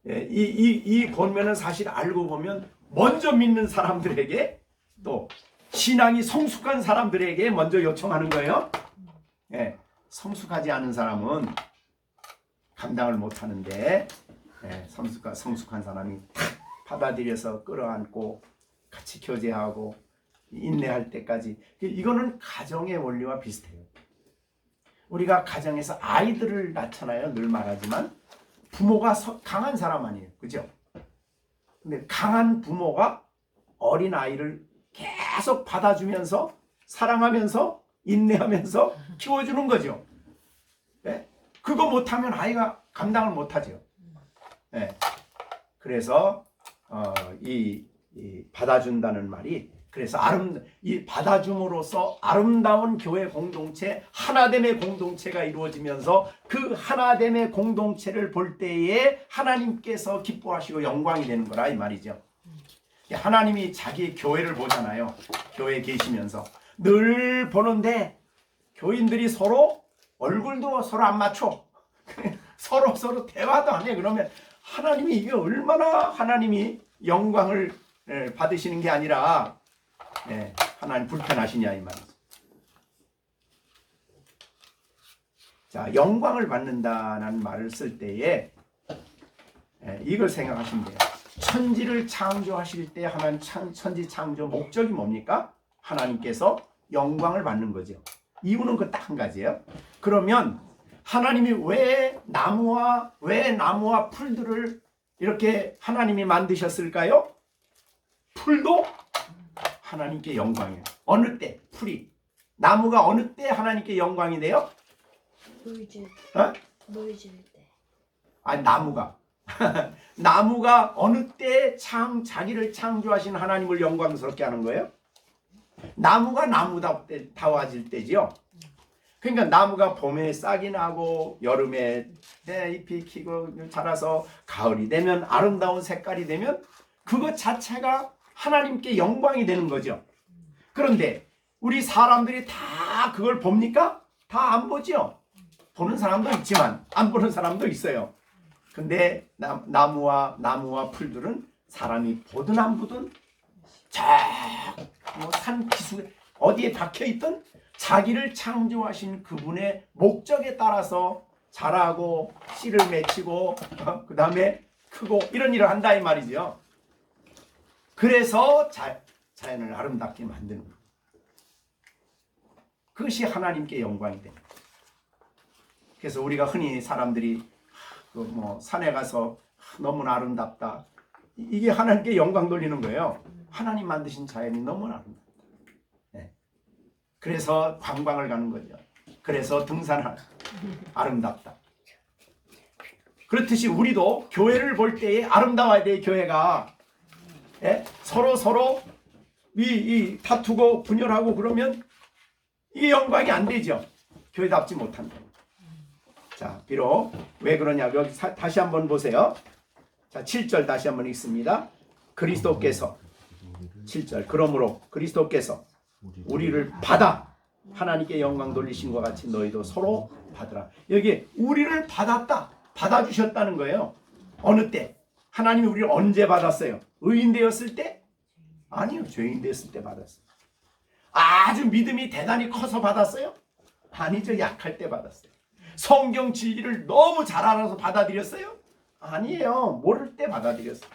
이 본면은 사실 알고 보면 먼저 믿는 사람들에게 또 신앙이 성숙한 사람들에게 먼저 요청하는 거예요. 성숙하지 않은 사람은 감당을 못하는데 성숙한 사람이 탁 받아들여서 끌어안고 같이 교제하고 인내할 때까지. 이거는 가정의 원리와 비슷해요. 우리가 가정에서 아이들을 낳잖아요. 늘 말하지만 부모가 강한 사람 아니에요. 그죠? 근데 강한 부모가 어린 아이를 계속 받아주면서 사랑하면서 인내하면서 키워주는 거죠. 네? 그거 못하면 아이가 감당을 못하죠. 네. 그래서 이 받아준다는 말이 그래서 이 받아줌으로써 아름다운 교회 공동체, 하나됨의 공동체가 이루어지면서 그 하나됨의 공동체를 볼 때에 하나님께서 기뻐하시고 영광이 되는 거라 이 말이죠. 하나님이 자기 교회를 보잖아요. 교회에 계시면서 늘 보는데 교인들이 서로 얼굴도 서로 안 맞춰. 서로 대화도 안 해. 그러면 하나님이 이게 얼마나 하나님이 영광을 받으시는 게 아니라 하나님 불편하시냐 이 말이죠. 자, 영광을 받는다는 말을 쓸 때에 이걸 생각하시면 돼요. 천지를 창조하실 때 하나님 천지 창조 목적이 뭡니까? 하나님께서 영광을 받는 거죠. 이유는 그 딱 한 가지예요. 그러면 하나님이 왜 나무와 풀들을 이렇게 하나님이 만드셨을까요? 풀도 하나님께 영광이에요. 어느 때 풀이 나무가 어느 때 하나님께 영광이 돼요? 물 줄 때. 아니 나무가 어느 때 자기를 창조하신 하나님을 영광스럽게 하는 거예요? 나무가 나무다워질 때지요. 그러니까 나무가 봄에 싹이 나고 여름에 잎이 키고 자라서 가을이 되면 아름다운 색깔이 되면 그것 자체가 하나님께 영광이 되는 거죠. 그런데 우리 사람들이 다 그걸 봅니까? 다 안 보죠. 보는 사람도 있지만 안 보는 사람도 있어요. 근데 나무와 풀들은 사람이 보든 안 보든 산 기슭에 어디에 박혀있든 자기를 창조하신 그분의 목적에 따라서 자라고 씨를 맺히고 그 다음에 크고 이런 일을 한다 이 말이죠. 그래서 자연을 아름답게 만드는 거예요. 그것이 하나님께 영광이 됩니다. 그래서 우리가 흔히 사람들이 산에 가서 너무나 아름답다. 이게 하나님께 영광 돌리는 거예요. 하나님 만드신 자연이 너무나 아름답다. 그래서 관광을 가는 거죠. 그래서 등산을 아름답다. 그렇듯이 우리도 교회를 볼 때에 아름다워야 돼. 교회가 서로 이 다투고 분열하고 그러면 이게 영광이 안 되죠. 교회답지 못한다. 자, 비록 왜 그러냐 여기 다시 한번 보세요. 자, 7절 다시 한번 읽습니다. 그리스도께서 7절 그러므로 그리스도께서 우리를 받아 하나님께 영광 돌리신 것 같이 너희도 서로 받으라. 여기 우리를 받아주셨다는 거예요. 어느 때? 하나님이 우리를 언제 받았어요? 의인 되었을 때? 아니요, 죄인 되었을 때 받았어요. 아주 믿음이 대단히 커서 받았어요? 아니죠, 약할 때 받았어요. 성경 진리를 너무 잘 알아서 받아들였어요? 아니에요, 모를 때 받아들였어요.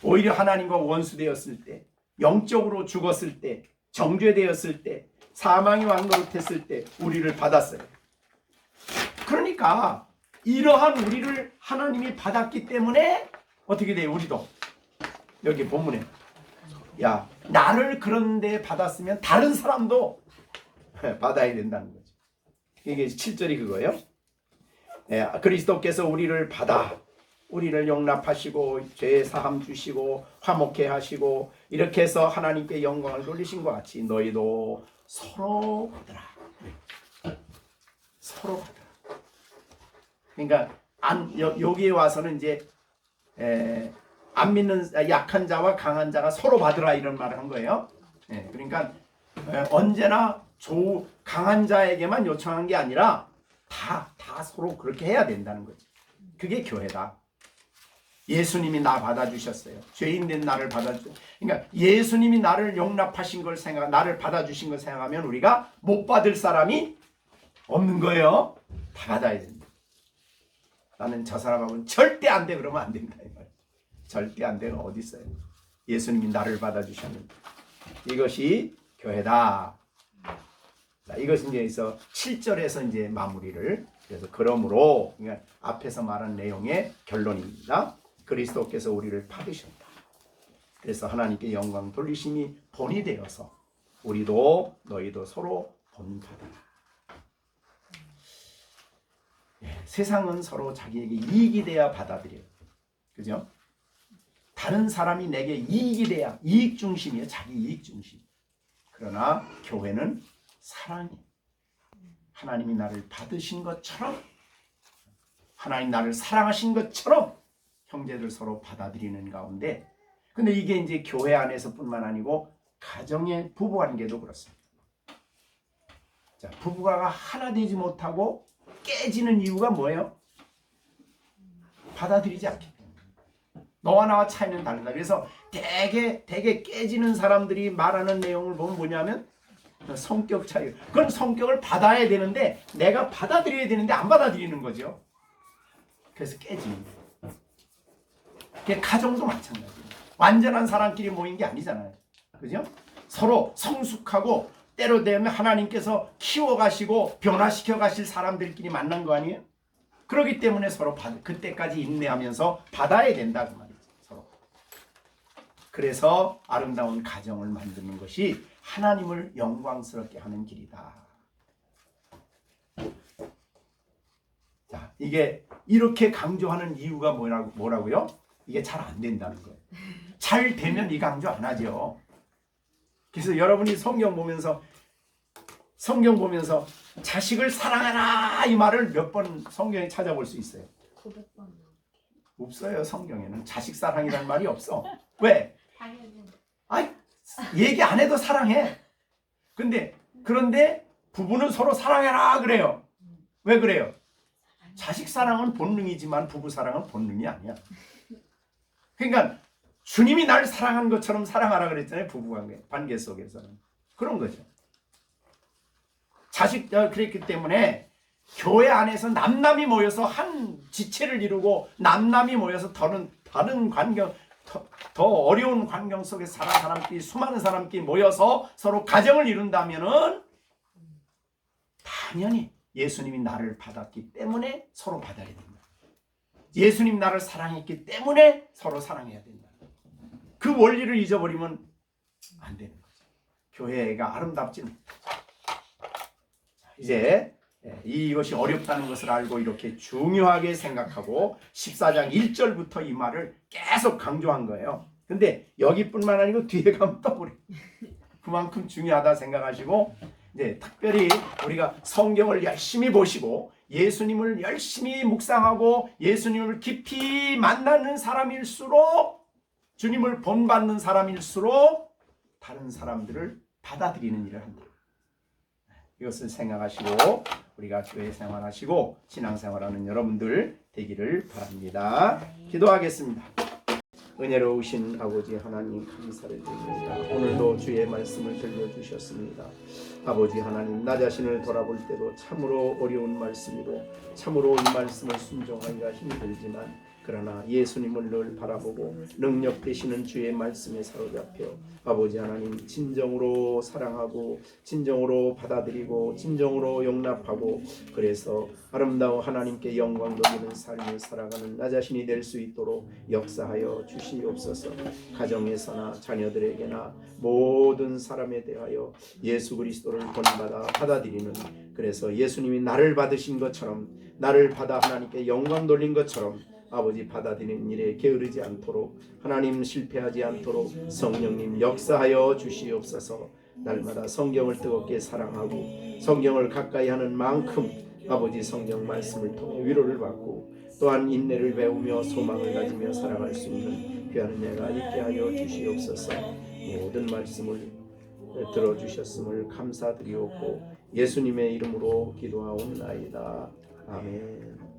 오히려 하나님과 원수되었을 때, 영적으로 죽었을 때, 정죄되었을 때, 사망이 왕노릇했을 때 우리를 받았어요. 그러니까 이러한 우리를 하나님이 받았기 때문에 어떻게 돼요? 우리도 여기 본문에 야, 나를 그런데 받았으면 다른 사람도 받아야 된다는 거죠. 이게 7절이 그거예요. 예, 그리스도께서 우리를 받아 우리를 용납하시고 죄 사함 주시고 화목해 하시고 이렇게 해서 하나님께 영광을 돌리신 것 같이 너희도 서로 받으라. 서로 받으라. 그러니까 여기에 와서는 이제 안 믿는 약한 자와 강한 자가 서로 받으라 이런 말을 한 거예요. 그러니까 언제나 강한 자에게만 요청한 게 아니라 다 서로 그렇게 해야 된다는 거죠. 그게 교회다. 예수님이 나 받아주셨어요. 죄인된 나를 받아주. 그러니까 예수님이 나를 용납하신 걸 나를 받아주신 걸 생각하면 우리가 못 받을 사람이 없는 거예요. 다 받아야 된다. 나는 저 사람하고는 절대 안 돼 그러면 안 된다 이 말. 절대 안 되는 어디 있어요? 예수님이 나를 받아주셨는데 이것이 교회다. 자, 이것은 이제 7절에서 이제 마무리를 그래서 그러므로 그러니까 앞에서 말한 내용의 결론입니다. 그리스도께서 우리를 받으셨다. 그래서 하나님께 영광 돌리심이 본이 되어서 우리도 너희도 서로 본받아라. 세상은 서로 자기에게 이익이 돼야 받아들여요. 그죠? 다른 사람이 내게 이익이 돼야 이익 중심이에요. 자기 이익 중심. 그러나 교회는 사랑이에요. 하나님이 나를 받으신 것처럼 하나님 나를 사랑하신 것처럼 형제들 서로 받아들이는 가운데 근데 이게 이제 교회 안에서뿐만 아니고 가정의 부부관계도 그렇습니다. 자, 부부가 하나 되지 못하고 깨지는 이유가 뭐예요? 받아들이지 않기 때문에. 너와 나와 차이는 다르다. 그래서 되게 깨지는 사람들이 말하는 내용을 보면 뭐냐면 성격 차이. 그건 성격을 받아야 되는데 내가 받아들여야 되는데 안 받아들이는 거죠. 그래서 깨지는 거예요. 가정도 마찬가지예요. 완전한 사람끼리 모인 게 아니잖아요. 그죠? 서로 성숙하고 때로 되면 하나님께서 키워가시고 변화시켜 가실 사람들끼리 만난 거 아니에요? 그렇기 때문에 서로 그때까지 인내하면서 받아야 된다 그 말이죠. 서로. 그래서 아름다운 가정을 만드는 것이 하나님을 영광스럽게 하는 길이다. 자, 이게 이렇게 강조하는 이유가 뭐라고요? 이게 잘 안 된다는 거예요. 잘 되면 이 강조 안 하죠. 그래서 여러분이 성경 보면서 자식을 사랑하라 이 말을 몇 번 성경에 찾아볼 수 있어요? 900번. 없어요. 성경에는 자식 사랑이라는 말이 없어. 왜? 당연히. 아이, 얘기 안 해도 사랑해. 그런데 부부는 서로 사랑해라 그래요. 왜 그래요? 자식 사랑은 본능이지만 부부 사랑은 본능이 아니야. 그러니까 주님이 날 사랑한 것처럼 사랑하라 그랬잖아요. 부부관계 속에서는. 그런 거죠. 그랬기 때문에 교회 안에서 남남이 모여서 한 지체를 이루고 남남이 모여서 다른 환경, 더 어려운 환경 속에 사는 사람끼리 수많은 사람끼리 모여서 서로 가정을 이룬다면은 당연히 예수님이 나를 받았기 때문에 서로 받아야 된다. 예수님 나를 사랑했기 때문에 서로 사랑해야 된다. 그 원리를 잊어버리면 안 되는 거죠. 교회가 아름답지 못하죠. 이제 이것이 어렵다는 것을 알고 이렇게 중요하게 생각하고 14장 1절부터 이 말을 계속 강조한 거예요. 근데 여기뿐만 아니고 뒤에 가면 또 그래. 그만큼 중요하다 생각하시고 이제 특별히 우리가 성경을 열심히 보시고 예수님을 열심히 묵상하고 예수님을 깊이 만나는 사람일수록 주님을 본받는 사람일수록 다른 사람들을 받아들이는 일을 한다. 이것을 생각하시고 우리가 교회 생활하시고 신앙생활하는 여러분들 되기를 바랍니다. 기도하겠습니다. 은혜로우신 아버지 하나님 감사를 드립니다. 오늘도 주의 말씀을 들려주셨습니다. 아버지 하나님 나 자신을 돌아볼 때도 참으로 어려운 말씀이고 참으로 이 말씀을 순종하기가 힘들지만 그러나 예수님을 늘 바라보고 능력 되시는 주의 말씀에 사로잡혀 아버지 하나님 진정으로 사랑하고 진정으로 받아들이고 진정으로 용납하고 그래서 아름다운 하나님께 영광 돌리는 삶을 살아가는 나 자신이 될 수 있도록 역사하여 주시옵소서. 가정에서나 자녀들에게나 모든 사람에 대하여 예수 그리스도를 본받아 받아들이는 그래서 예수님이 나를 받으신 것처럼 나를 받아 하나님께 영광 돌린 것처럼 아버지 받아들이는 일에 게으르지 않도록 하나님 실패하지 않도록 성령님 역사하여 주시옵소서. 날마다 성경을 뜨겁게 사랑하고 성경을 가까이 하는 만큼 아버지 성경 말씀을 통해 위로를 받고 또한 인내를 배우며 소망을 가지며 살아갈 수 있는 귀한 은혜가 있게 하여 주시옵소서. 모든 말씀을 들어주셨음을 감사드리옵고 예수님의 이름으로 기도하옵나이다. 아멘.